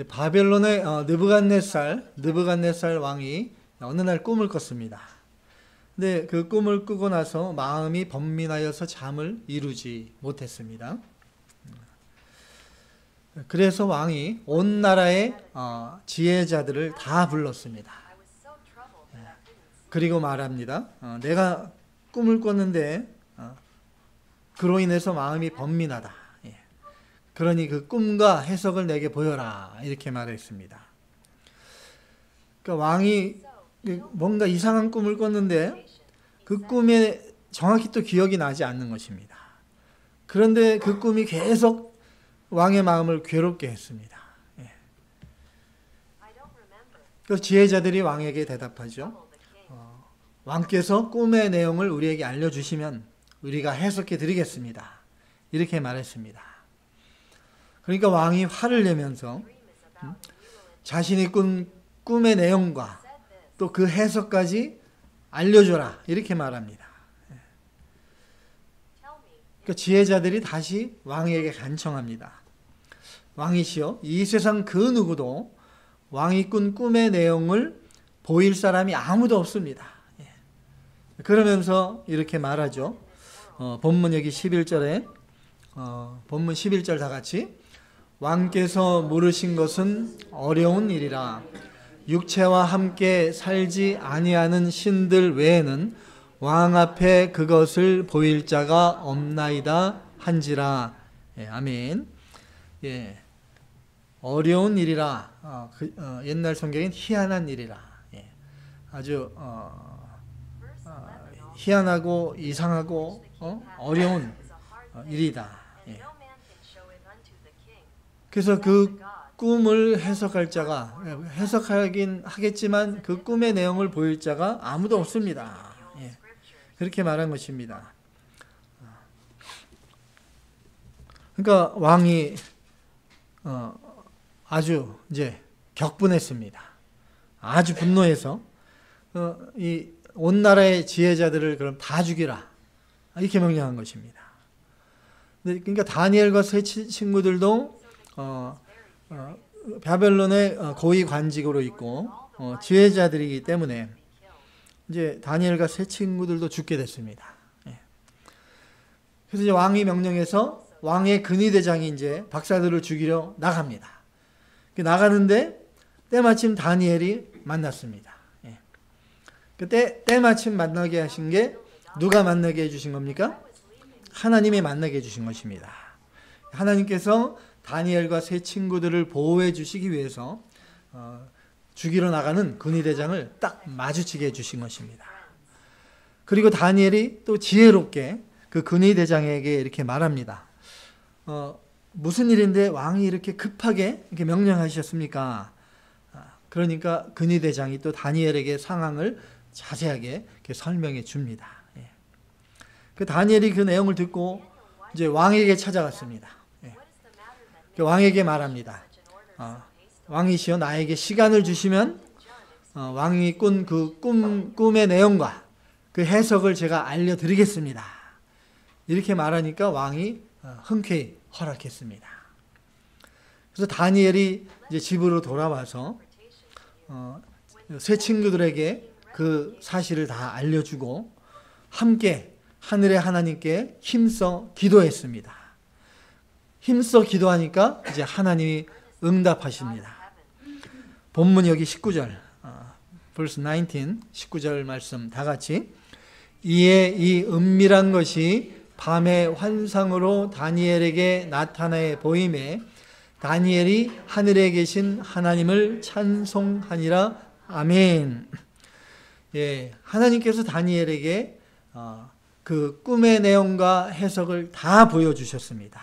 바벨론의 느부갓네살 왕이 어느 날 꿈을 꿨습니다. 근데 그 꿈을 꾸고 나서 마음이 번민하여서 잠을 이루지 못했습니다. 그래서 왕이 온 나라의 지혜자들을 다 불렀습니다. 그리고 말합니다. 내가 꿈을 꿨는데 그로 인해서 마음이 번민하다. 그러니 그 꿈과 해석을 내게 보여라. 이렇게 말했습니다. 그러니까 왕이 뭔가 이상한 꿈을 꿨는데 그 꿈에 정확히 또 기억이 나지 않는 것입니다. 그런데 그 꿈이 계속 왕의 마음을 괴롭게 했습니다. 그 지혜자들이 왕에게 대답하죠. 왕께서 꿈의 내용을 우리에게 알려주시면 우리가 해석해 드리겠습니다. 이렇게 말했습니다. 그러니까 왕이 화를 내면서 자신이 꾼 꿈의 내용과 또 그 해석까지 알려줘라. 이렇게 말합니다. 그러니까 지혜자들이 다시 왕에게 간청합니다. 왕이시여, 이 세상 그 누구도 왕이 꾼 꿈의 내용을 보일 사람이 아무도 없습니다. 그러면서 이렇게 말하죠. 본문 여기 11절에 본문 11절 다 같이 왕께서 물으신 것은 어려운 일이라 육체와 함께 살지 아니하는 신들 외에는 왕 앞에 그것을 보일 자가 없나이다 한지라. 아멘. 어려운 일이라. 옛날 성경엔 희한한 일이라. 아주 희한하고 이상하고 어려운 일이다. 그래서 그 꿈을 해석할 자가, 해석하긴 하겠지만 그 꿈의 내용을 보일 자가 아무도 없습니다. 그렇게 말한 것입니다. 그러니까 왕이 아주 이제 격분했습니다. 아주 분노해서 이 온 나라의 지혜자들을 그럼 다 죽이라. 이렇게 명령한 것입니다. 그러니까 다니엘과 세 친구들도 바벨론의 고위 관직으로 있고 지혜자들이기 때문에 이제 다니엘과 세 친구들도 죽게 됐습니다. 그래서 이제 왕이 명령해서 왕의 근위대장이 이제 박사들을 죽이려 나갑니다. 나가는데 때마침 다니엘이 만났습니다. 그때 때마침 만나게 하신 게 누가 만나게 해주신 겁니까? 하나님이 만나게 해주신 것입니다. 하나님께서 다니엘과 세 친구들을 보호해 주시기 위해서 죽이러 나가는 근위대장을 딱 마주치게 해주신 것입니다. 그리고 다니엘이 또 지혜롭게 그 근위대장에게 이렇게 말합니다. 무슨 일인데 왕이 이렇게 급하게 이렇게 명령하셨습니까? 그러니까 근위대장이 또 다니엘에게 상황을 자세하게 이렇게 설명해 줍니다. 그 다니엘이 그 내용을 듣고 이제 왕에게 찾아갔습니다. 왕에게 말합니다. 왕이시여, 나에게 시간을 주시면 왕이 꾼 그 꿈의 내용과 그 해석을 제가 알려드리겠습니다. 이렇게 말하니까 왕이 흔쾌히 허락했습니다. 그래서 다니엘이 이제 집으로 돌아와서 새 친구들에게 그 사실을 다 알려주고 함께 하늘의 하나님께 힘써 기도했습니다. 힘써 기도하니까 이제 하나님이 응답하십니다. 본문 여기 19절, verse 19, 19절 말씀 다 같이. 이에 이 은밀한 것이 밤의 환상으로 다니엘에게 나타나 보임에 다니엘이 하늘에 계신 하나님을 찬송하니라. 아멘. 하나님께서 다니엘에게 그 꿈의 내용과 해석을 다 보여주셨습니다.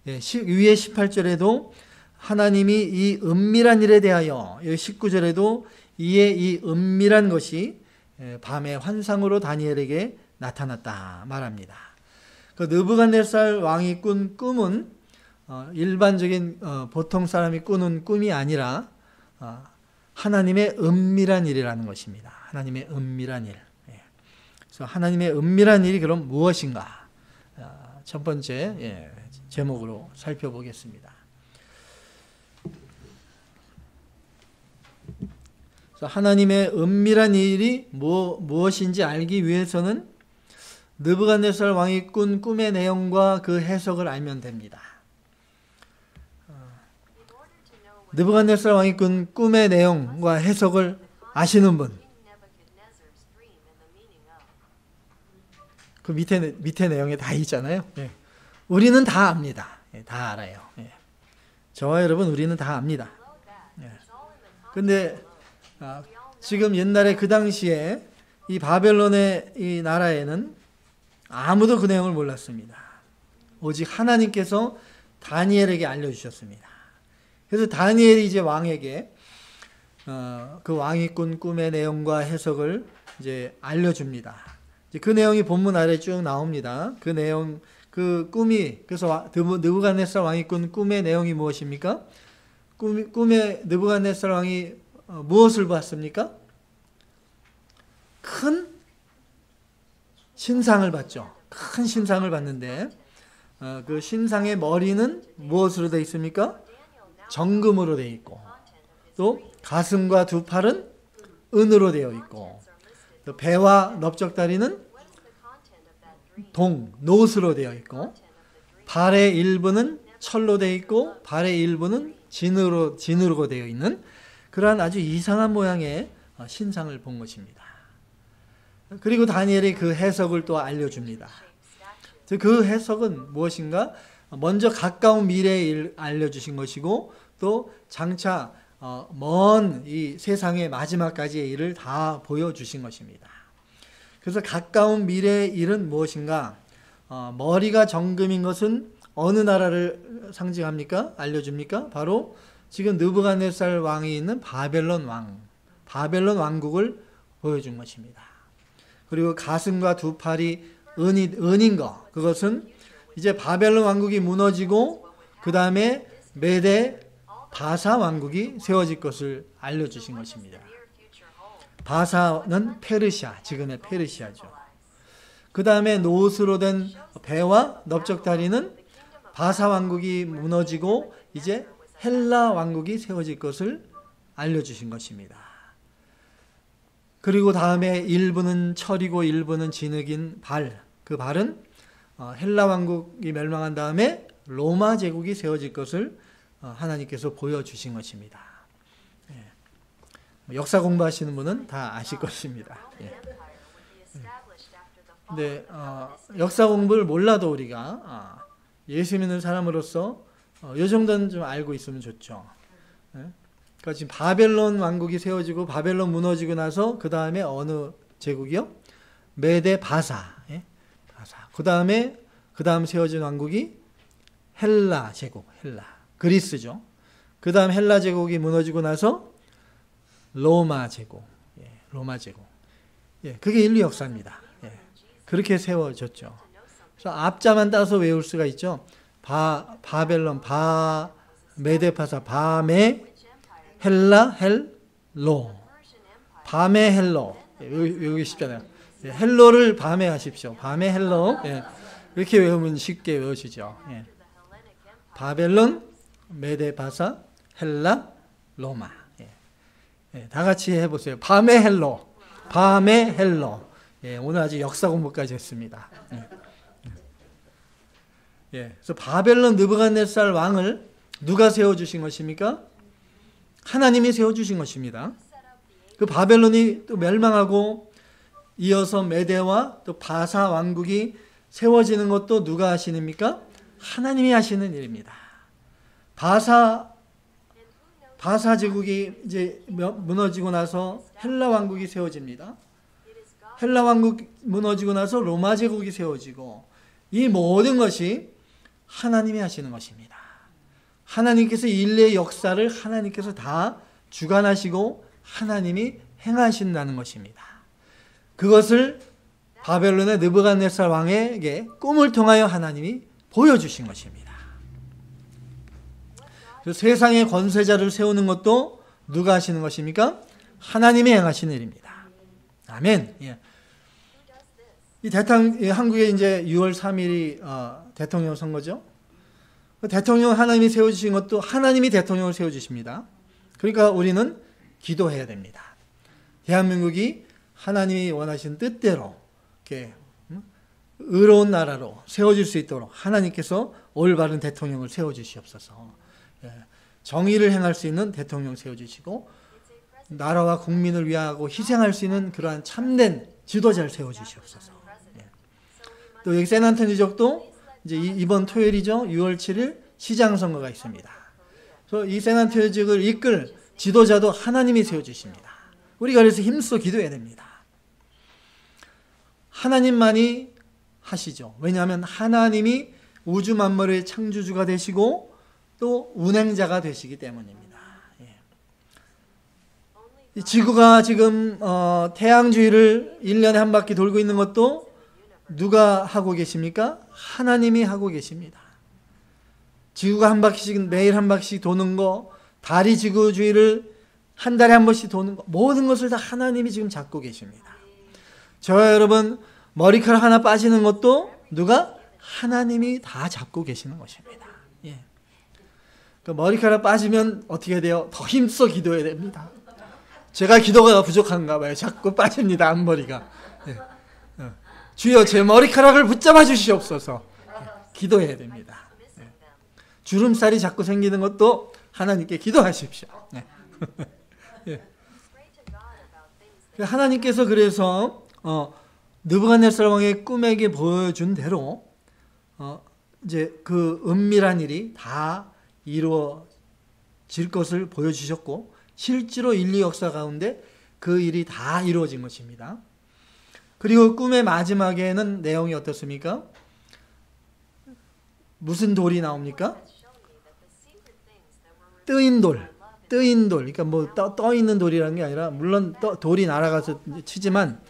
위에 18절에도 하나님이 이 은밀한 일에 대하여, 19절에도 이에 이 은밀한 것이 밤의 환상으로 다니엘에게 나타났다 말합니다. 그 느부갓네살 왕이 꾼 꿈은 일반적인 보통 사람이 꾸는 꿈이 아니라 하나님의 은밀한 일이라는 것입니다. 하나님의 은밀한 일. 그래서 하나님의 은밀한 일이 그럼 무엇인가? 첫 번째 제목으로 살펴보겠습니다. 하나님의 은밀한 일이 무엇인지 알기 위해서는 느부갓네살 왕이 꾼 꿈의 내용과 그 해석을 알면 됩니다. 느부갓네살 왕이 꾼 꿈의 내용과 해석을 아시는 분? 그 밑에 내용에 다 있잖아요. 예. 우리는 다 압니다. 예, 다 알아요. 예. 저와 여러분 우리는 다 압니다. 예. 근데 지금 옛날에 그 당시에 이 바벨론의 이 나라에는 아무도 그 내용을 몰랐습니다. 오직 하나님께서 다니엘에게 알려주셨습니다. 그래서 다니엘이 이제 왕에게 그 왕이 꾼 꿈의 내용과 해석을 이제 알려줍니다. 이제 그 내용이 본문 아래 쭉 나옵니다. 그 내용, 그 꿈이, 그래서 느부갓네살 왕이 꾼 꿈의 내용이 무엇입니까? 꿈에 느부갓네살 왕이 무엇을 봤습니까? 큰 신상을 봤죠. 큰 신상을 봤는데 그 신상의 머리는 무엇으로 되어 있습니까? 정금으로 되어 있고, 또 가슴과 두 팔은 은으로 되어 있고, 또 배와 넓적다리는 노스로 되어 있고, 발의 일부는 철로 되어 있고 발의 일부는 진으로 되어 있는 그러한 아주 이상한 모양의 신상을 본 것입니다. 그리고 다니엘이 그 해석을 또 알려줍니다. 그 해석은 무엇인가? 먼저 가까운 미래의 일 알려주신 것이고, 또 장차 먼 이 세상의 마지막까지의 일을 다 보여주신 것입니다. 그래서 가까운 미래의 일은 무엇인가? 머리가 정금인 것은 어느 나라를 상징합니까? 알려줍니까? 바로 지금 느부갓네살 왕이 있는 바벨론 왕국을 보여준 것입니다. 그리고 가슴과 두 팔이 은인 것, 그것은 이제 바벨론 왕국이 무너지고 그 다음에 메대 바사 왕국이 세워질 것을 알려주신 것입니다. 바사는 페르시아, 지금의 페르시아죠. 그 다음에 노스로 된 배와 넓적다리는 바사 왕국이 무너지고 이제 헬라 왕국이 세워질 것을 알려주신 것입니다. 그리고 다음에 일부는 철이고 일부는 진흙인 발, 그 발은 헬라 왕국이 멸망한 다음에 로마 제국이 세워질 것을 하나님께서 보여주신 것입니다. 예. 역사 공부하시는 분은 다 아실 것입니다. 예. 근데 역사 공부를 몰라도 우리가 예수 믿는 사람으로서 이 정도는 좀 알고 있으면 좋죠. 예? 그러니까 지금 바벨론 왕국이 세워지고 바벨론 무너지고 나서 그 다음에 어느 제국이요? 메대 바사. 예? 바사. 그 다음 세워진 왕국이 헬라 제국, 그리스죠. 그 다음 헬라 제국이 무너지고 나서 로마 제국, 로마 제국. 예, 그게 인류 역사입니다. 예, 그렇게 세워졌죠. 그래서 앞자만 따서 외울 수가 있죠. 바벨론, 메데파사, 바메, 헬라, 헬로. 바메 헬로. 외우기 쉽잖아요. 예, 헬로를 밤에 하십시오. 밤에 헬로. 예, 이렇게 외우면 쉽게 외우시죠. 예. 바벨론, 메데파사, 헬라, 로마. 예. 예, 다 같이 해보세요. 밤의 헬로. 밤의 헬로. 예, 오늘 아주 역사 공부까지 했습니다. 예. 예, 그래서 바벨론 느부갓네살 왕을 누가 세워주신 것입니까? 하나님이 세워주신 것입니다. 그 바벨론이 또 멸망하고 이어서 메대와 또 바사 왕국이 세워지는 것도 누가 하시니까? 하나님이 하시는 일입니다. 바사 제국이 이제 무너지고 나서 헬라 왕국이 세워집니다. 헬라 왕국 무너지고 나서 로마 제국이 세워지고, 이 모든 것이 하나님이 하시는 것입니다. 하나님께서 인류의 역사를 하나님께서 다 주관하시고 하나님이 행하신다는 것입니다. 그것을 바벨론의 느부갓네살 왕에게 꿈을 통하여 하나님이 보여주신 것입니다. 세상의 권세자를 세우는 것도 누가 하시는 것입니까? 하나님이 행하시는 일입니다. 아멘. 예. 한국에 이제 6월 3일이 대통령 선거죠. 대통령 하나님이 세워주신 것도 하나님이 대통령을 세워주십니다. 그러니까 우리는 기도해야 됩니다. 대한민국이 하나님이 원하신 뜻대로 이렇게 의로운 나라로 세워질 수 있도록 하나님께서 올바른 대통령을 세워주시옵소서. 정의를 행할 수 있는 대통령 세워주시고 나라와 국민을 위하고 희생할 수 있는 그러한 참된 지도자를 세워주시옵소서. 또 여기 샌안토니족도 이제 이번 토요일이죠. 6월 7일 시장선거가 있습니다. 그래서 이 샌안토니족을 이끌 지도자도 하나님이 세워주십니다. 우리가 그래서 힘써 기도해야 됩니다. 하나님만이 하시죠. 왜냐하면 하나님이 우주 만물의 창조주가 되시고 또 운행자가 되시기 때문입니다. 이 지구가 지금 태양주위를 1년에 한 바퀴 돌고 있는 것도 누가 하고 계십니까? 하나님이 하고 계십니다. 지구가 한 바퀴씩 매일 한 바퀴씩 도는 거, 달이 지구 주위를 한 달에 한 번씩 도는 거, 모든 것을 다 하나님이 지금 잡고 계십니다. 저와 여러분 머리카락 하나 빠지는 것도 누가? 하나님이 다 잡고 계시는 것입니다. 그 머리카락 빠지면 어떻게 돼요? 더 힘써 기도해야 됩니다. 제가 기도가 부족한가 봐요. 자꾸 빠집니다. 앞머리가. 주여 제 머리카락을 붙잡아 주시옵소서. 기도해야 됩니다. 주름살이 자꾸 생기는 것도 하나님께 기도하십시오. 하나님께서 그래서 느부갓네살 왕의 꿈에게 보여준 대로 이제 그 은밀한 일이 다 이루어질 것을 보여주셨고 실제로 인류 역사 가운데 그 일이 다 이루어진 것입니다. 그리고 꿈의 마지막에는 내용이 어떻습니까? 무슨 돌이 나옵니까? 뜨인 돌. 그러니까 뭐 떠 있는 돌이라는 게 아니라 물론 돌이 날아가서 치지만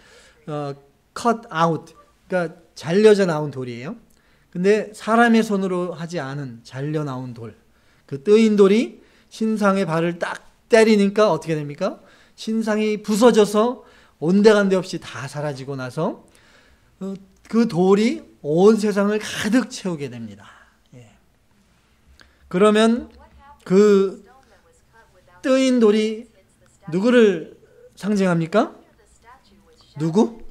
cut out. 그러니까 잘려져 나온 돌이에요. 근데 사람의 손으로 하지 않은 잘려 나온 돌. 그 뜨인 돌이 신상의 발을 딱 때리니까 어떻게 됩니까? 신상이 부서져서 온데간데 없이 다 사라지고 나서 그 돌이 온 세상을 가득 채우게 됩니다. 그러면 그 뜨인 돌이 누구를 상징합니까? 누구?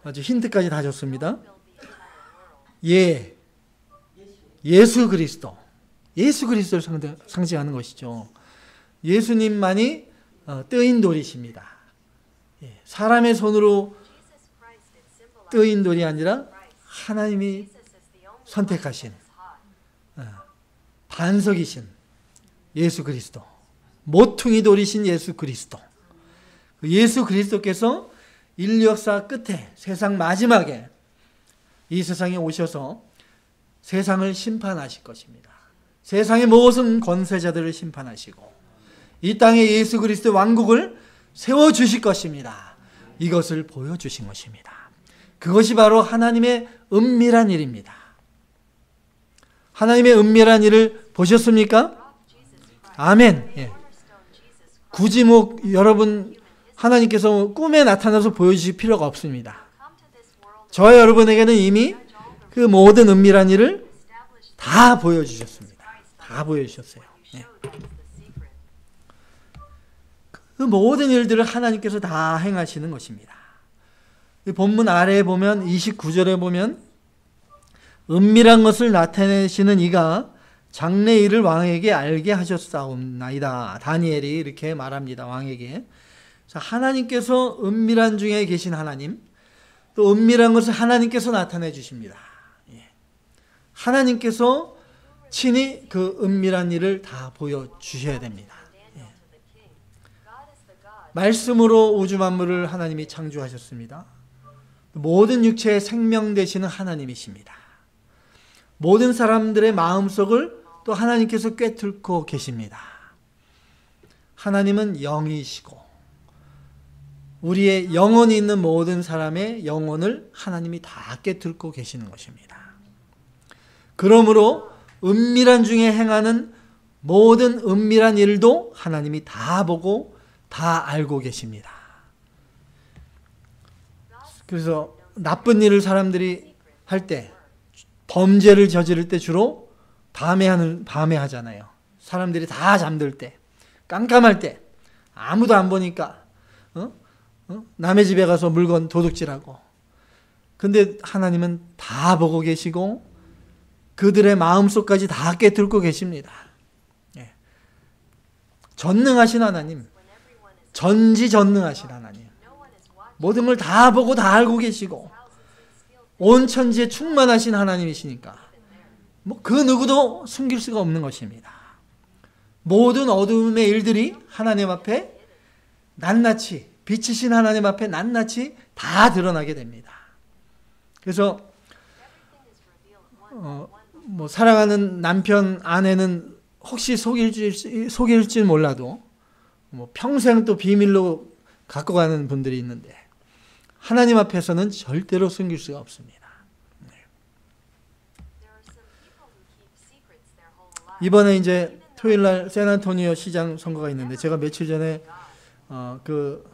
아주 힌트까지 다 줬습니다. 예수 그리스도. 예수 그리스도를 상징하는 것이죠. 예수님만이 뜨인 돌이십니다. 사람의 손으로 뜨인 돌이 아니라 하나님이 선택하신 반석이신 예수 그리스도, 모퉁이 돌이신 예수 그리스도. 예수 그리스도께서 인류 역사 끝에 세상 마지막에 이 세상에 오셔서 세상을 심판하실 것입니다. 세상의 모든 권세자들을 심판하시고 이 땅에 예수 그리스도의 왕국을 세워주실 것입니다. 이것을 보여주신 것입니다. 그것이 바로 하나님의 은밀한 일입니다. 하나님의 은밀한 일을 보셨습니까? 아멘. 굳이 뭐 여러분 하나님께서 꿈에 나타나서 보여주실 필요가 없습니다. 저와 여러분에게는 이미 그 모든 은밀한 일을 다 보여주셨습니다. 다 보여주셨어요. 그 모든 일들을 하나님께서 다 행하시는 것입니다. 본문 아래에 보면 29절에 보면 은밀한 것을 나타내시는 이가 장래 일을 왕에게 알게 하셨사옵나이다. 다니엘이 이렇게 말합니다. 왕에게. 하나님께서 은밀한 중에 계신 하나님, 또 은밀한 것을 하나님께서 나타내 주십니다. 하나님께서 친히 그 은밀한 일을 다 보여주셔야 됩니다. 말씀으로 우주 만물을 하나님이 창조하셨습니다. 모든 육체의 생명 되시는 하나님이십니다. 모든 사람들의 마음속을 또 하나님께서 꿰뚫고 계십니다. 하나님은 영이시고 우리의 영혼이 있는 모든 사람의 영혼을 하나님이 다 꿰뚫고 계시는 것입니다. 그러므로 은밀한 중에 행하는 모든 은밀한 일도 하나님이 다 보고 다 알고 계십니다. 그래서 나쁜 일을 사람들이 할 때, 범죄를 저지를 때 주로 밤에 하잖아요. 사람들이 다 잠들 때, 깜깜할 때, 아무도 안 보니까 남의 집에 가서 물건 도둑질하고. 근데 하나님은 다 보고 계시고 그들의 마음속까지 다 꿰뚫고 계십니다. 예. 전능하신 하나님, 전지전능하신 하나님, 모든 걸 다 보고 다 알고 계시고 온 천지에 충만하신 하나님이시니까 그 누구도 숨길 수가 없는 것입니다. 모든 어둠의 일들이 하나님 앞에 낱낱이, 빛이신 하나님 앞에 낱낱이 다 드러나게 됩니다. 그래서 사랑하는 남편, 아내는 혹시 속일지 몰라도 평생 또 비밀로 갖고 가는 분들이 있는데 하나님 앞에서는 절대로 숨길 수가 없습니다. 이번에 이제 토요일날 샌안토니오 시장 선거가 있는데 제가 며칠 전에 그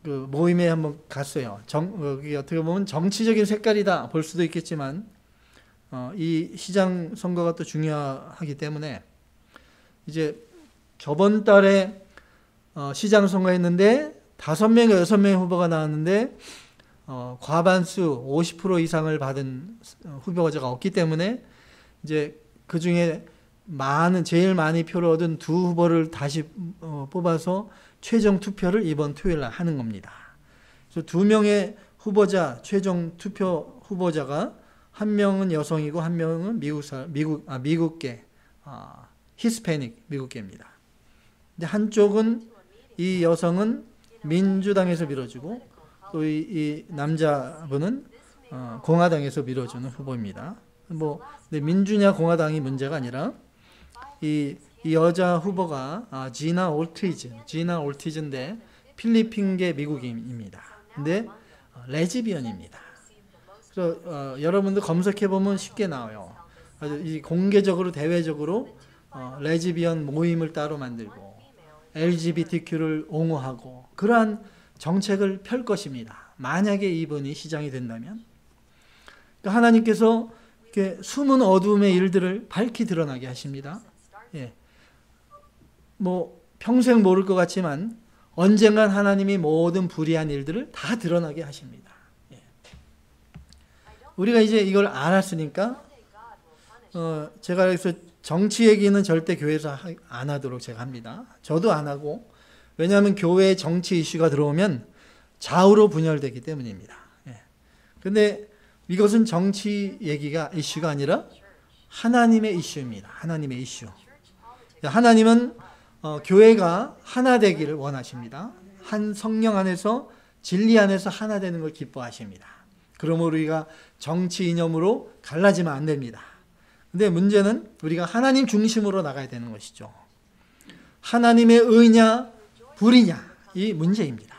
모임에 한번 갔어요. 그게 어떻게 보면 정치적인 색깔이다 볼 수도 있겠지만 이 시장 선거가 또 중요하기 때문에 이제 저번 달에 시장 선거했는데 5명, 6명 후보가 나왔는데 과반수 50% 이상을 받은 후보자가 없기 때문에 이제 그 중에 제일 많이 표를 얻은 두 후보를 다시 뽑아서 최종 투표를 이번 토요일 날 하는 겁니다. 그래서 2명의 후보자, 최종 투표 후보자가 한 명은 여성이고 한 명은 미국계, 히스패닉 미국계입니다. 근데 한쪽은 이 여성은 민주당에서 밀어주고 또 이 남자분은 공화당에서 밀어주는 후보입니다. 근데 민주냐 공화당이 문제가 아니라 이 여자 후보가 지나 올티즈인데 필리핀계 미국인입니다. 근데 레즈비언입니다. 그래서 여러분들 검색해 보면 쉽게 나와요. 아주 이 공개적으로 대외적으로 레즈비언 모임을 따로 만들고 LGBTQ를 옹호하고 그러한 정책을 펼 것입니다. 만약에 이분이 시장이 된다면 그러니까 하나님께서 이렇게 숨은 어둠의 일들을 밝히 드러나게 하십니다. 예. 평생 모를 것 같지만 언젠간 하나님이 모든 불의한 일들을 다 드러나게 하십니다. 예. 우리가 이제 이걸 알았으니까 제가 그래서 정치 얘기는 절대 교회에서 안 하도록 제가 합니다. 저도 안 하고 왜냐하면 교회에 정치 이슈가 들어오면 좌우로 분열되기 때문입니다. 그런데 이것은 정치 이슈가 아니라 하나님의 이슈입니다. 하나님의 이슈. 하나님은 교회가 하나 되기를 원하십니다. 한 성령 안에서 진리 안에서 하나 되는 걸 기뻐하십니다. 그러므로 우리가 정치 이념으로 갈라지면 안 됩니다. 근데 문제는 우리가 하나님 중심으로 나가야 되는 것이죠. 하나님의 의냐 불이냐 이 문제입니다.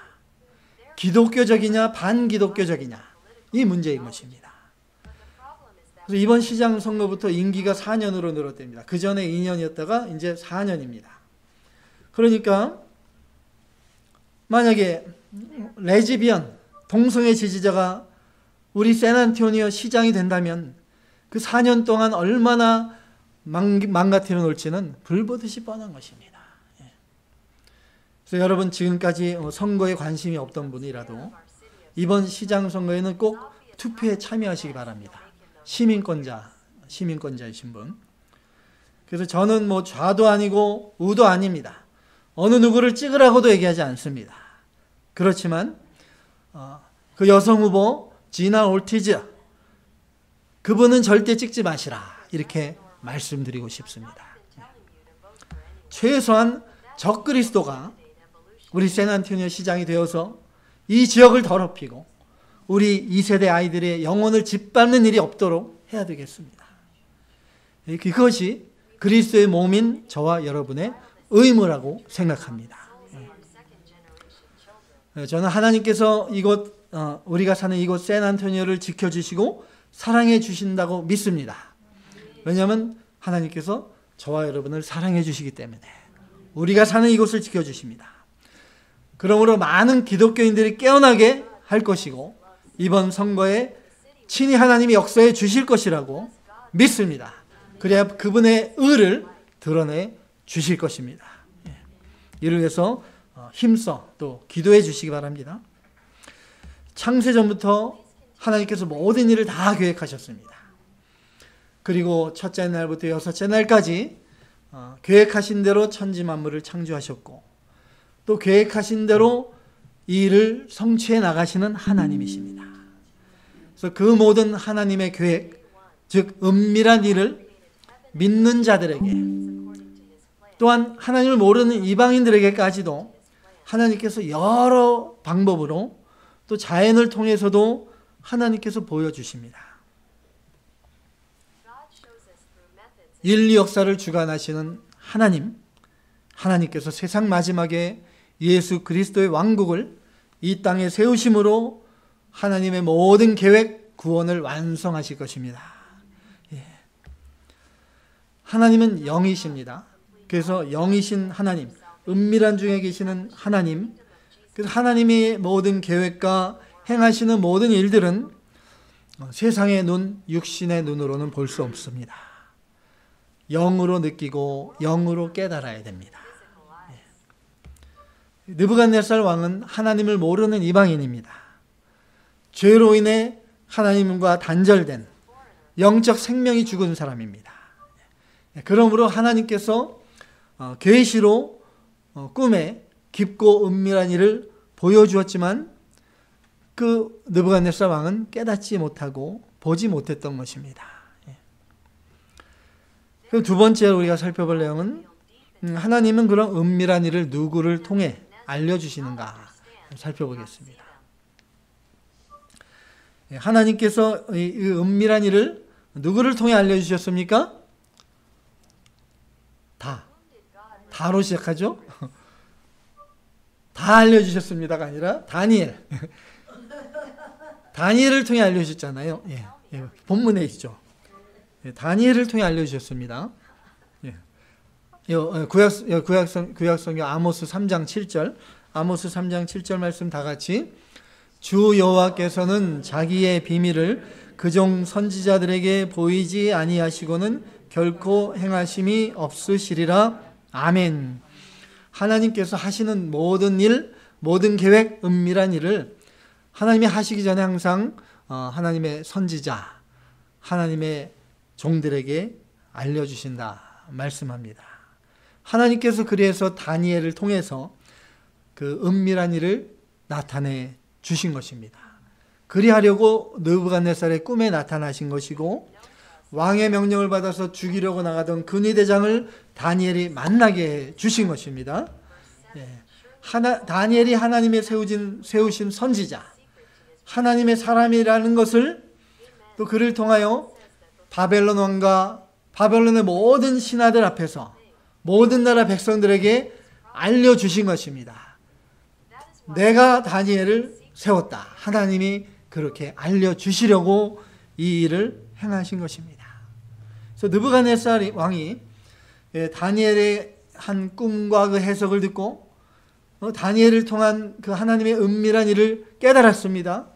기독교적이냐 반기독교적이냐 이 문제인 것입니다. 그래서 이번 시장 선거부터 임기가 4년으로 늘었답니다. 그 전에 2년이었다가 이제 4년입니다. 그러니까 만약에 레즈비언 동성애 지지자가 우리 샌안토니오 시장이 된다면 그 4년 동안 얼마나 망가뜨려 놓을지는 불보듯이 뻔한 것입니다. 그래서 여러분 지금까지 선거에 관심이 없던 분이라도 이번 시장 선거에는 꼭 투표에 참여하시기 바랍니다. 시민권자이신 분. 그래서 저는 좌도 아니고 우도 아닙니다. 어느 누구를 찍으라고도 얘기하지 않습니다. 그렇지만 그 여성 후보 지나 올티즈 그분은 절대 찍지 마시라 이렇게 말씀드리고 싶습니다. 최소한 적그리스도가 우리 샌안토니오 시장이 되어서 이 지역을 더럽히고 우리 2세대 아이들의 영혼을 짓밟는 일이 없도록 해야 되겠습니다. 그것이 그리스도의 몸인 저와 여러분의 의무라고 생각합니다. 저는 하나님께서 우리가 사는 이곳 샌안토니오를 지켜주시고 사랑해 주신다고 믿습니다. 왜냐하면 하나님께서 저와 여러분을 사랑해 주시기 때문에 우리가 사는 이곳을 지켜주십니다. 그러므로 많은 기독교인들이 깨어나게 할 것이고 이번 선거에 친히 하나님이 역사해 주실 것이라고 믿습니다. 그래야 그분의 의를 드러내 주실 것입니다. 이를 위해서 힘써 또 기도해 주시기 바랍니다. 창세전부터 하나님께서 모든 일을 다 계획하셨습니다. 그리고 첫째 날부터 여섯째 날까지 계획하신 대로 천지 만물을 창조하셨고 또 계획하신 대로 이 일을 성취해 나가시는 하나님이십니다. 그래서 그 모든 하나님의 계획, 즉 은밀한 일을 믿는 자들에게 또한 하나님을 모르는 이방인들에게까지도 하나님께서 여러 방법으로 또 자연을 통해서도 하나님께서 보여주십니다. 인류 역사를 주관하시는 하나님께서 세상 마지막에 예수 그리스도의 왕국을 이 땅에 세우심으로 하나님의 모든 계획, 구원을 완성하실 것입니다. 하나님은 영이십니다. 그래서 영이신 하나님, 은밀한 중에 계시는 하나님, 그래서 하나님의 모든 계획과 행하시는 모든 일들은 세상의 눈, 육신의 눈으로는 볼 수 없습니다. 영으로 느끼고 영으로 깨달아야 됩니다. 느부갓네살 왕은 하나님을 모르는 이방인입니다. 죄로 인해 하나님과 단절된 영적 생명이 죽은 사람입니다. 그러므로 하나님께서 계시로 꿈에 깊고 은밀한 일을 보여주었지만 그 느부갓네살 왕은 깨닫지 못하고 보지 못했던 것입니다. 그럼 두 번째로 우리가 살펴볼 내용은 하나님은 그런 은밀한 일을 누구를 통해 알려주시는가 살펴보겠습니다. 하나님께서 이 은밀한 일을 누구를 통해 알려주셨습니까? 다로 시작하죠? 다 알려주셨습니다가 아니라 다니엘. 다니엘을 통해 알려주셨잖아요. 본문에 있죠. 다니엘을 통해 알려주셨습니다. 구약성경 아모스 3장 7절, 아모스 3장 7절 말씀 다 같이 주 여호와께서는 자기의 비밀을 그종 선지자들에게 보이지 아니하시고는 결코 행하심이 없으시리라. 아멘. 하나님께서 하시는 모든 일, 모든 계획, 은밀한 일을 하나님이 하시기 전에 항상 하나님의 선지자, 하나님의 종들에게 알려주신다 말씀합니다. 하나님께서 그래서 다니엘을 통해서 그 은밀한 일을 나타내 주신 것입니다. 그리하려고 느부갓네살의 꿈에 나타나신 것이고 왕의 명령을 받아서 죽이려고 나가던 근위대장을 다니엘이 만나게 주신 것입니다. 다니엘이 하나님의 세우신 선지자, 하나님의 사람이라는 것을 또 그를 통하여 바벨론 왕과 바벨론의 모든 신하들 앞에서 모든 나라 백성들에게 알려주신 것입니다. 내가 다니엘을 세웠다. 하나님이 그렇게 알려주시려고 이 일을 행하신 것입니다. 그래서 느부갓네살 왕이 다니엘의 한 꿈과 그 해석을 듣고 다니엘을 통한 그 하나님의 은밀한 일을 깨달았습니다.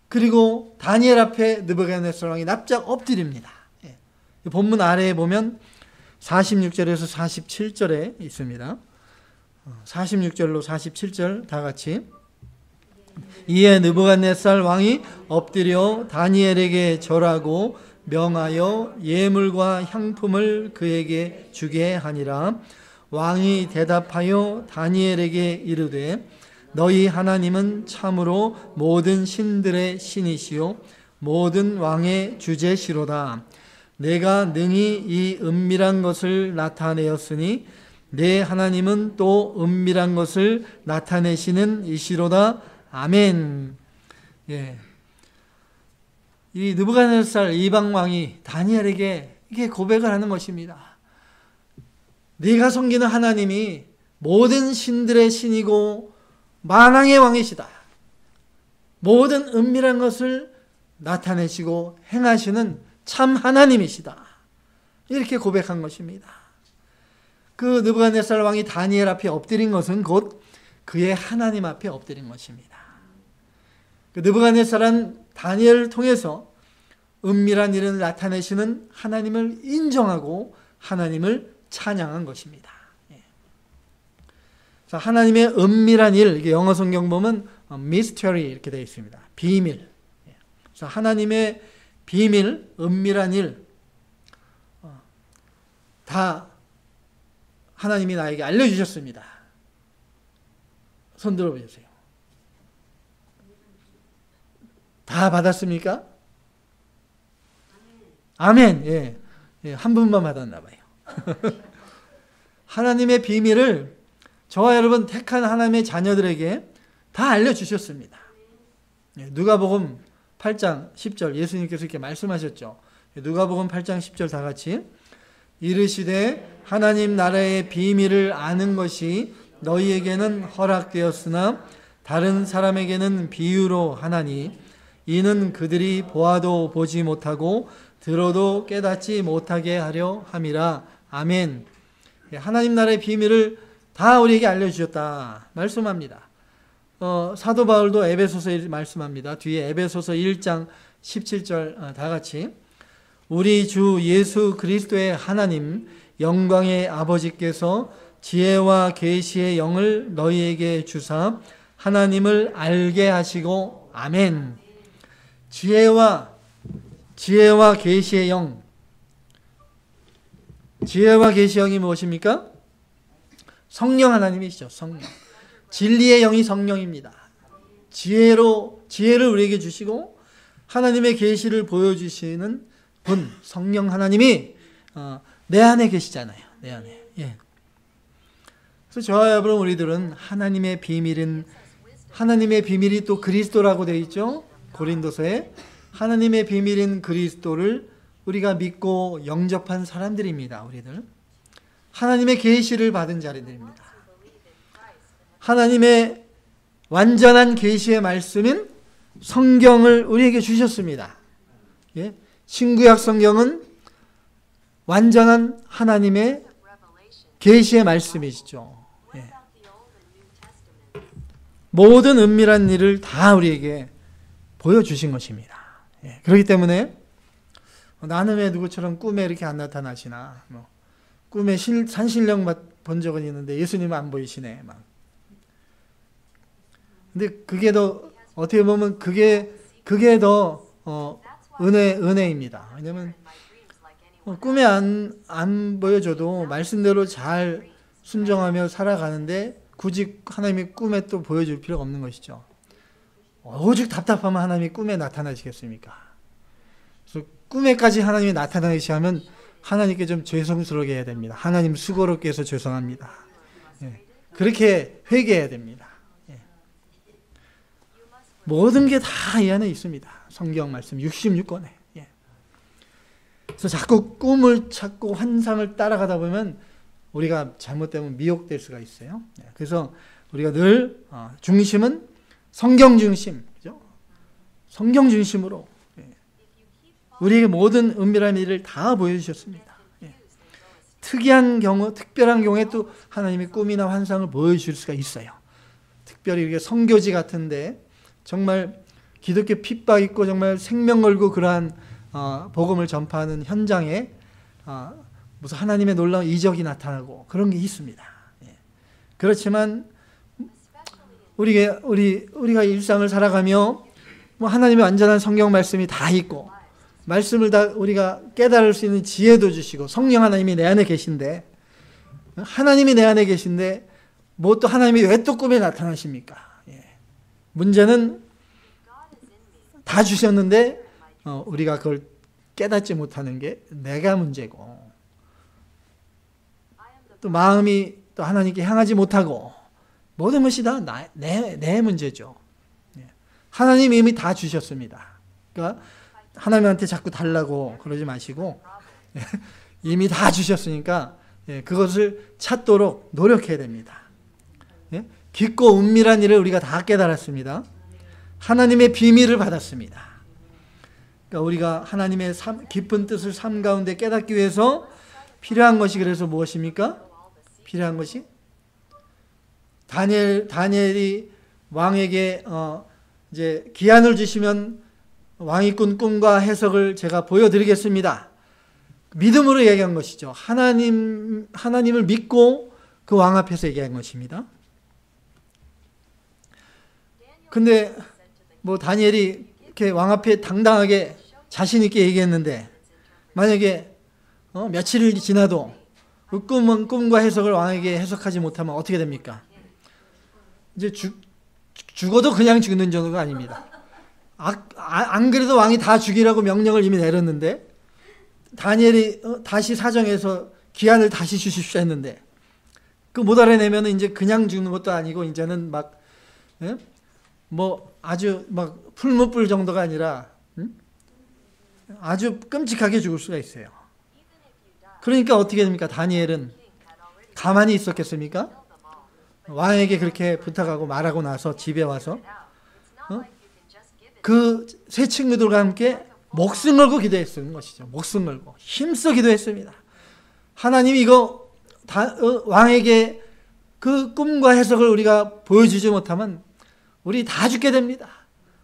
그리고 다니엘 앞에 느부갓네살 왕이 납작 엎드립니다. 본문 아래에 보면 46절에서 47절에 있습니다. 46절로 47절 다 같이 이에 느부갓네살 왕이 엎드려 다니엘에게 절하고 명하여 예물과 향품을 그에게 주게 하니라. 왕이 대답하여 다니엘에게 이르되 너희 하나님은 참으로 모든 신들의 신이시요 모든 왕의 주제시로다. 내가 능히 이 은밀한 것을 나타내었으니 내 하나님은 또 은밀한 것을 나타내시는 이시로다. 아멘. 이 느부갓네살 이방 왕이 다니엘에게 이게 고백을 하는 것입니다. 네가 섬기는 하나님이 모든 신들의 신이고 만왕의 왕이시다. 모든 은밀한 것을 나타내시고 행하시는 참 하나님이시다. 이렇게 고백한 것입니다. 그 느부갓네살 왕이 다니엘 앞에 엎드린 것은 곧 그의 하나님 앞에 엎드린 것입니다. 그 느부갓네살은 다니엘을 통해서 은밀한 일을 나타내시는 하나님을 인정하고 하나님을 찬양한 것입니다. 그래서 하나님의 은밀한 일, 이게 영어 성경 보면 mystery 이렇게 되어 있습니다. 비밀. 그래서 하나님의 비밀, 은밀한 일, 다 하나님이 나에게 알려주셨습니다. 손 들어보세요. 다 받았습니까? 아멘. 예. 예, 한 분만 받았나 봐요. 하나님의 비밀을 저와 여러분 택한 하나님의 자녀들에게 다 알려주셨습니다. 예, 누가복음 8장 10절 예수님께서 이렇게 말씀하셨죠. 누가복음 8장 10절 다 같이 이르시되 하나님 나라의 비밀을 아는 것이 너희에게는 허락되었으나 다른 사람에게는 비유로 하나니 이는 그들이 보아도 보지 못하고 들어도 깨닫지 못하게 하려 함이라. 아멘. 하나님 나라의 비밀을 다 우리에게 알려주셨다 말씀합니다. 사도 바울도 에베소서에 말씀합니다. 뒤에 에베소서 1장 17절 다 같이 우리 주 예수 그리스도의 하나님 영광의 아버지께서 지혜와 계시의 영을 너희에게 주사 하나님을 알게 하시고 아멘. 지혜와 계시의 영. 지혜와 계시의 영이 무엇입니까? 성령 하나님이시죠. 성령. 진리의 영이 성령입니다. 지혜를 우리에게 주시고 하나님의 계시를 보여주시는 분, 성령 하나님이 내 안에 계시잖아요. 내 안에. 예. 그래서 저와 여러분 우리들은 하나님의 비밀이 또 그리스도라고 되어 있죠. 고린도서에 하나님의 비밀인 그리스도를 우리가 믿고 영접한 사람들입니다. 우리들 하나님의 계시를 받은 자들입니다. 하나님의 완전한 계시의 말씀인 성경을 우리에게 주셨습니다. 예? 신구약 성경은 완전한 하나님의 계시의 말씀이시죠. 예. 모든 은밀한 일을 다 우리에게 보여주신 것입니다. 예. 그렇기 때문에 나는 왜 누구처럼 꿈에 이렇게 안 나타나시나, 꿈에 산신령 본 적은 있는데 예수님은 안 보이시네. 막. 근데 그게 더 어떻게 보면 그게 더 은혜입니다. 왜냐면 꿈에 안 보여줘도 말씀대로 잘 순종하며 살아가는데 굳이 하나님이 꿈에 또 보여줄 필요가 없는 것이죠. 오직 답답하면 하나님이 꿈에 나타나시겠습니까? 그래서 꿈에까지 하나님이 나타나시면 하나님께 좀 죄송스럽게 해야 됩니다. 하나님 수고롭게 해서 죄송합니다. 예. 그렇게 회개해야 됩니다. 예. 모든 게 다 이 안에 있습니다. 성경 말씀 66권에. 예. 그래서 자꾸 꿈을 찾고 환상을 따라가다 보면 우리가 잘못되면 미혹될 수가 있어요. 예. 그래서 우리가 늘 중심은 성경 중심, 그죠? 성경 중심으로 우리에게 모든 은밀한 일을 다 보여주셨습니다. 예. 특별한 경우에 또 하나님이 꿈이나 환상을 보여줄 수가 있어요. 특별히 이렇게 선교지 같은데 정말 기독교 핍박 있고 정말 생명 걸고 그러한 복음을 전파하는 현장에 무슨 하나님의 놀라운 이적이 나타나고 그런 게 있습니다. 예. 그렇지만 우리가 일상을 살아가며 하나님의 완전한 성경 말씀이 다 있고 말씀을 다 우리가 깨달을 수 있는 지혜도 주시고 성령 하나님이 내 안에 계신데 하나님이 내 안에 계신데 뭐 또 하나님이 왜 또 꿈에 나타나십니까? 예. 문제는 다 주셨는데 우리가 그걸 깨닫지 못하는 게 내가 문제고 또 마음이 또 하나님께 향하지 못하고 모든 것이 다 내 문제죠. 예. 하나님이 이미 다 주셨습니다. 그러니까 하나님한테 자꾸 달라고 그러지 마시고 이미 다 주셨으니까 그것을 찾도록 노력해야 됩니다. 깊고 은밀한 일을 우리가 다 깨달았습니다. 하나님의 비밀을 받았습니다. 그러니까 우리가 하나님의 깊은 뜻을 삶 가운데 깨닫기 위해서 필요한 것이 그래서 무엇입니까? 필요한 것이 다니엘이 왕에게 이제 기한을 주시면 왕이 꾼 꿈과 해석을 제가 보여드리겠습니다. 믿음으로 얘기한 것이죠. 하나님을 믿고 그 왕 앞에서 얘기한 것입니다. 근데 뭐 다니엘이 이렇게 왕 앞에 당당하게 자신 있게 얘기했는데 만약에 며칠이 지나도 그 꿈과 해석을 왕에게 해석하지 못하면 어떻게 됩니까? 이제 죽어도 그냥 죽는 정도가 아닙니다. 안 그래도 왕이 다 죽이라고 명령을 이미 내렸는데 다니엘이 다시 사정해서 기한을 다시 주십시오 했는데 그 못 알아내면 이제 그냥 죽는 것도 아니고 이제는 막 뭐 아주 막 풀무불 정도가 아니라 아주 끔찍하게 죽을 수가 있어요. 그러니까 어떻게 됩니까? 다니엘은 가만히 있었겠습니까? 왕에게 그렇게 부탁하고 말하고 나서 집에 와서 그 세 친구들과 함께 목숨 걸고 기도했는 것이죠. 목숨 걸고 힘써 기도했습니다. 하나님 이거 왕에게 그 꿈과 해석을 우리가 보여주지 못하면 우리 다 죽게 됩니다.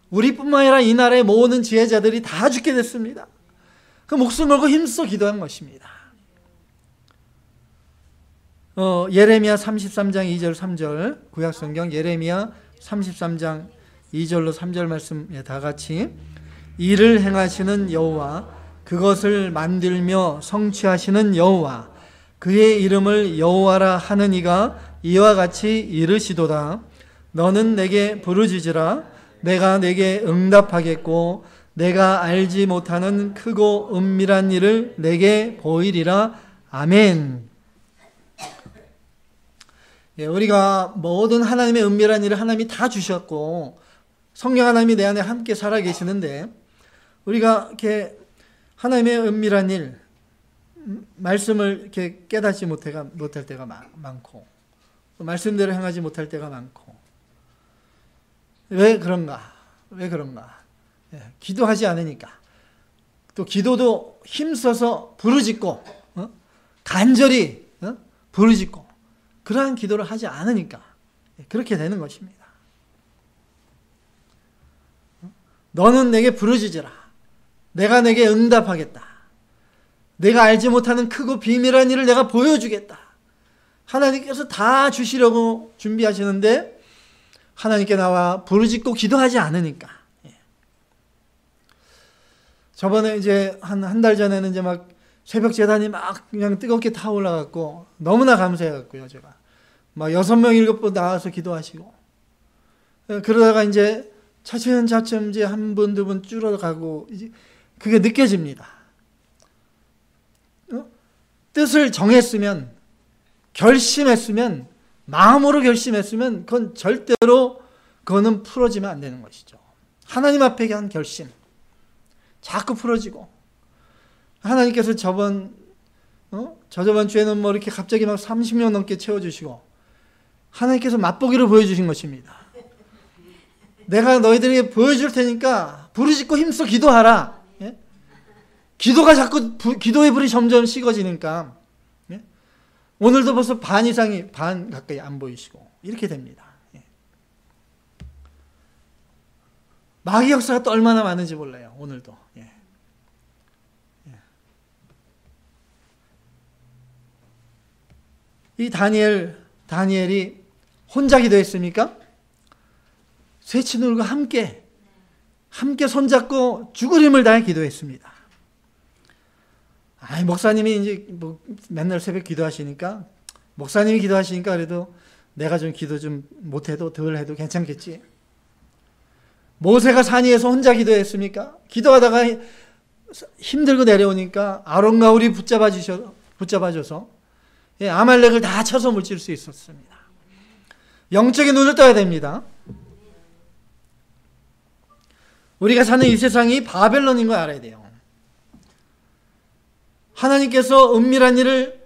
우리뿐만 아니라 이 나라의 모든 지혜자들이 다 죽게 됐습니다. 그 목숨 걸고 힘써 기도한 것입니다. 예레미야 33장 2절 3절 구약성경 예레미야 33장 2절로 3절 말씀 다 같이 이를 행하시는 여호와 그것을 만들며 성취하시는 여호와 그의 이름을 여호와라 하는 이가 이와 같이 이르시도다. 너는 내게 부르짖으라. 내가 내게 응답하겠고 내가 알지 못하는 크고 은밀한 일을 내게 보이리라. 아멘. 우리가 모든 하나님의 은밀한 일을 하나님이 다 주셨고 성령 하나님이 내 안에 함께 살아 계시는데 우리가 이렇게 하나님의 은밀한 일 말씀을 이렇게 깨닫지 못할 때가 많고 말씀대로 행하지 못할 때가 많고 왜 그런가? 기도하지 않으니까 또 기도도 힘써서 부르짖고 간절히 부르짖고 그러한 기도를 하지 않으니까 그렇게 되는 것입니다. 너는 내게 부르짖으라. 내가 내게 응답하겠다. 내가 알지 못하는 크고 비밀한 일을 내가 보여주겠다. 하나님께서 다 주시려고 준비하시는데 하나님께 나와 부르짖고 기도하지 않으니까. 저번에 이제 한 달 전에는 이제 막 새벽 재단이 막 그냥 뜨겁게 타올라갖고 너무나 감사해갖고요. 제가 막 6명 7분 나와서 기도하시고 그러다가 이제 차츰 이제 한 분, 두 분 줄어가고 이제 그게 느껴집니다. 뜻을 정했으면 결심했으면 마음으로 결심했으면 그건 절대로 그거는 풀어지면 안 되는 것이죠. 하나님 앞에 한 결심 자꾸 풀어지고 하나님께서 저번 주에는 뭐 이렇게 갑자기 막 30년 넘게 채워주시고 하나님께서 맛보기를 보여주신 것입니다. 내가 너희들에게 보여줄 테니까 부르짖고 힘써 기도하라. 예? 기도가 자꾸 기도의 불이 점점 식어지니까 예? 오늘도 벌써 반 가까이 안 보이시고 이렇게 됩니다. 예. 마귀 역사가 또 얼마나 많은지 몰라요. 오늘도. 예. 이 다니엘이 혼자 기도했습니까? 세 친구들과 함께 손잡고 죽을 힘을 다해 기도했습니다. 목사님이 이제 뭐 맨날 새벽 기도하시니까 목사님이 기도하시니까 그래도 내가 좀 기도 좀 못해도 덜 해도 괜찮겠지. 모세가 산 위에서 혼자 기도했습니까? 기도하다가 힘들고 내려오니까 아론과 홀이 붙잡아줘서 아말렉을 다 쳐서 물질 수 있었습니다. 영적인 눈을 떠야 됩니다. 우리가 사는 이 세상이 바벨론인 걸 알아야 돼요. 하나님께서 은밀한 일을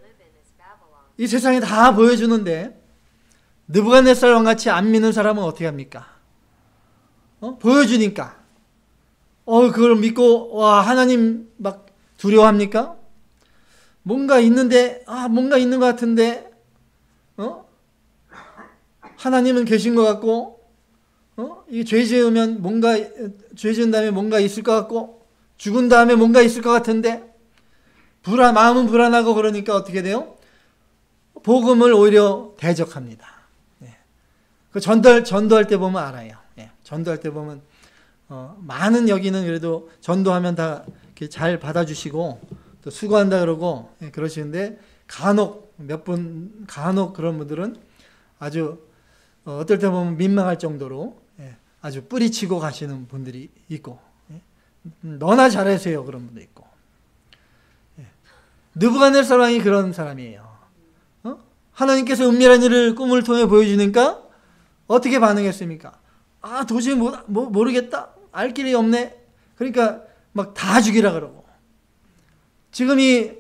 이 세상에 다 보여주는데 느부갓네살 왕같이 안 믿는 사람은 어떻게 합니까? 보여주니까 그걸 믿고 와 하나님 막 두려워합니까? 뭔가 있는데 뭔가 있는 것 같은데 하나님은 계신 것 같고 이 죄 지으면 죄 지은 다음에 뭔가 있을 것 같고 죽은 다음에 뭔가 있을 것 같은데 마음은 불안하고 그러니까 어떻게 돼요? 복음을 오히려 대적합니다. 그 전도할 때 보면 알아요. 전도할 때 보면 많은 여기는 그래도 전도하면 다 이렇게 잘 받아주시고 또 수고한다 그러고 그러시는데 간혹 몇 분 간혹 그런 분들은 아주 어떨 때 보면 민망할 정도로 아주 뿌리치고 가시는 분들이 있고 너나 잘하세요 그런 분도 있고 느부갓네살 왕이 그런 사람이에요. 하나님께서 은밀한 일을 꿈을 통해 보여주니까 어떻게 반응했습니까? 아 도저히 모르겠다. 알 길이 없네. 그러니까 막 다 죽이라 그러고. 지금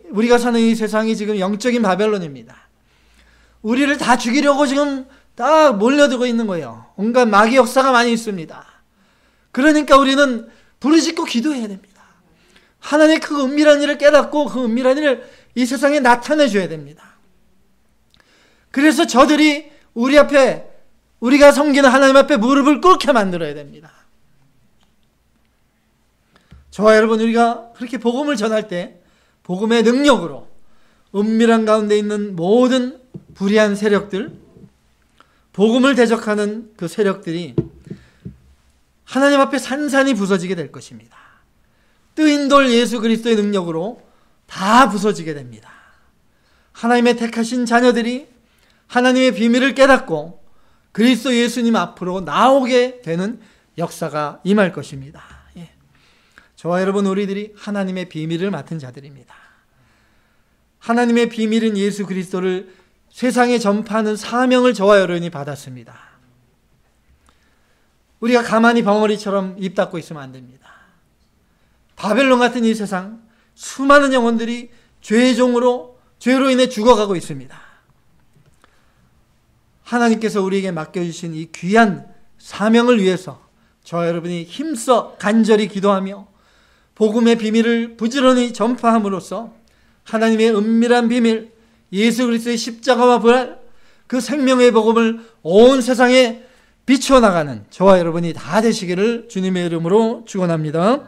우리가 사는 이 세상이 지금 영적인 바벨론입니다. 우리를 다 죽이려고 지금 다 몰려들고 있는 거예요. 온갖 마귀 역사가 많이 있습니다. 그러니까 우리는 부르짖고 기도해야 됩니다. 하나님의 그 은밀한 일을 깨닫고 그 은밀한 일을 이 세상에 나타내 줘야 됩니다. 그래서 저들이 우리 앞에 우리가 섬기는 하나님 앞에 무릎을 꿇게 만들어야 됩니다. 저와 여러분 우리가 그렇게 복음을 전할 때 복음의 능력으로 은밀한 가운데 있는 모든 불의한 세력들, 복음을 대적하는 그 세력들이 하나님 앞에 산산이 부서지게 될 것입니다. 뜨인 돌 예수 그리스도의 능력으로 다 부서지게 됩니다. 하나님의 택하신 자녀들이 하나님의 비밀을 깨닫고 그리스도 예수님 앞으로 나오게 되는 역사가 임할 것입니다. 저와 여러분 우리들이 하나님의 비밀을 맡은 자들입니다. 하나님의 비밀인 예수 그리스도를 세상에 전파하는 사명을 저와 여러분이 받았습니다. 우리가 가만히 벙어리처럼 입 닫고 있으면 안 됩니다. 바벨론 같은 이 세상 수많은 영혼들이 죄의 종으로 죄로 인해 죽어가고 있습니다. 하나님께서 우리에게 맡겨주신 이 귀한 사명을 위해서 저와 여러분이 힘써 간절히 기도하며 복음의 비밀을 부지런히 전파함으로써 하나님의 은밀한 비밀 예수 그리스도의 십자가와 부활 그 생명의 복음을 온 세상에 비추어 나가는 저와 여러분이 다 되시기를 주님의 이름으로 축원합니다.